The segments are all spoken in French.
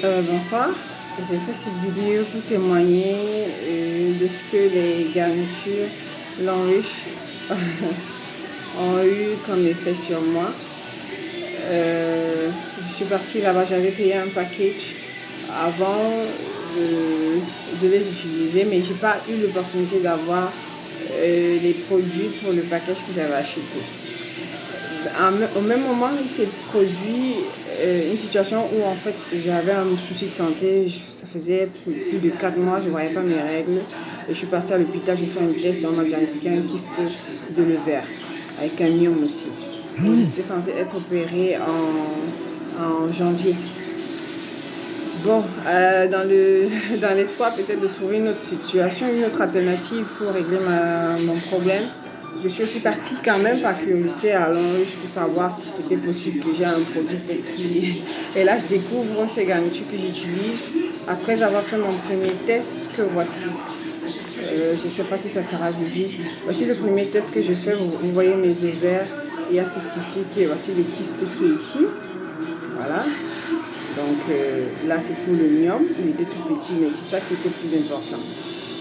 Bonsoir, j'ai fait cette vidéo pour témoigner de ce que les garnitures Lanriche ont eu comme effet sur moi. Je suis partie là-bas, j'avais payé un package avant de les utiliser, mais j'ai pas eu l'opportunité d'avoir les produits pour le package que j'avais acheté. Au même moment, il s'est produit une situation où en fait j'avais un souci de santé. Ça faisait plus de 4 mois, je ne voyais pas mes règles. Et je suis partie à l'hôpital, j'ai fait un test et on m'a diagnostiqué un kyste de l'ovaire avec un myome aussi. J'étais censée être opérée en janvier. Bon, dans l'espoir peut-être de trouver une autre situation, une autre alternative pour régler mon problème, je suis aussi partie quand même par curiosité à Lanriche pour savoir si c'était possible que j'ai un produit qui... Et là, je découvre ces garnitures que j'utilise après avoir fait mon premier test que voici. Je ne sais pas si ça sera visible. Voici le premier test que je fais. Vous voyez mes ovaires. Il y a ce tissu qui est, voici le kyste qui est ici. Voilà. Donc là, c'est pour le myome. Il était tout petit, mais c'est ça qui était plus important.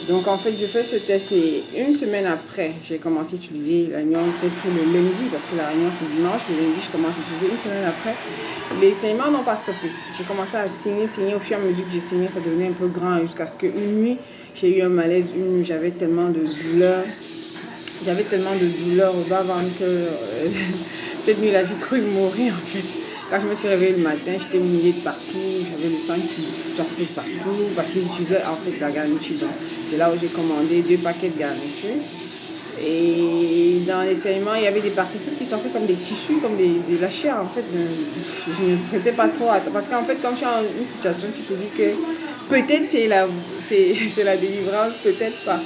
Donc en fait, je fais ce test et une semaine après, j'ai commencé à utiliser l'agnon, peut-être le lundi, parce que la réunion c'est dimanche, le lundi je commence à utiliser. Une semaine après, les saignements n'ont pas stoppé. J'ai commencé à saigner, au fur et à mesure que j'ai saigné, ça devenait un peu grand jusqu'à ce qu'une nuit, j'ai eu un malaise, une nuit, j'avais tellement de douleur. Au bas-ventre que cette nuit-là, j'ai cru mourir en fait. Quand je me suis réveillée le matin, j'étais mouillée de partout, j'avais le sang qui sortait de partout parce que j'utilisais en fait la garniture. C'est là où j'ai commandé 2 paquets de garniture. Et dans les saignements, il y avait des particules qui sortaient comme des tissus, comme de la chair en fait. Je ne prêtais pas trop attention parce qu'en fait, quand tu es en une situation, tu te dis que peut-être c'est la délivrance, peut-être pas.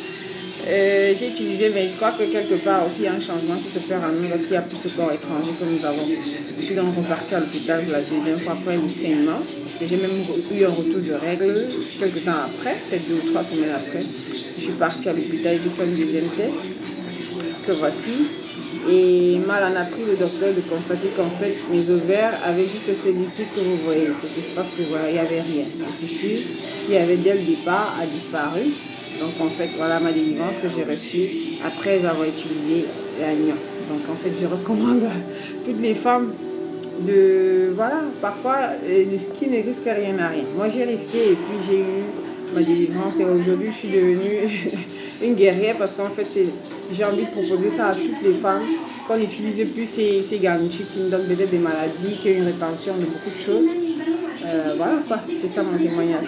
J'ai utilisé, mais je crois que quelque part aussi il y a un changement qui se fait en nous parce qu'il n'y a plus ce corps étranger que nous avons. Je suis donc repartie à l'hôpital pour la deuxième fois après le saignement, parce que j'ai même eu un retour de règles quelques temps après, peut-être 2 ou 3 semaines après. Je suis partie à l'hôpital, j'ai fait un deuxième test, que voici. Et mal en a pris le docteur de constater qu'en fait mes ovaires avaient juste ce liquide que vous voyez, cet espace que vous voyez, il n'y avait rien. Le tissu qui avait dès le départ a disparu. Donc en fait, voilà ma délivrance que j'ai reçue après avoir utilisé l'agnon. Donc en fait, je recommande à toutes les femmes de... Voilà, parfois, qui ne risque rien à rien. Moi, j'ai risqué et puis j'ai eu ma délivrance et aujourd'hui, je suis devenue une guerrière parce qu'en fait, j'ai envie de proposer ça à toutes les femmes qu'on n'utilise plus ces garnitures qui nous donnent peut-être des maladies, qui ont une rétention de beaucoup de choses. Voilà quoi, c'est ça mon témoignage.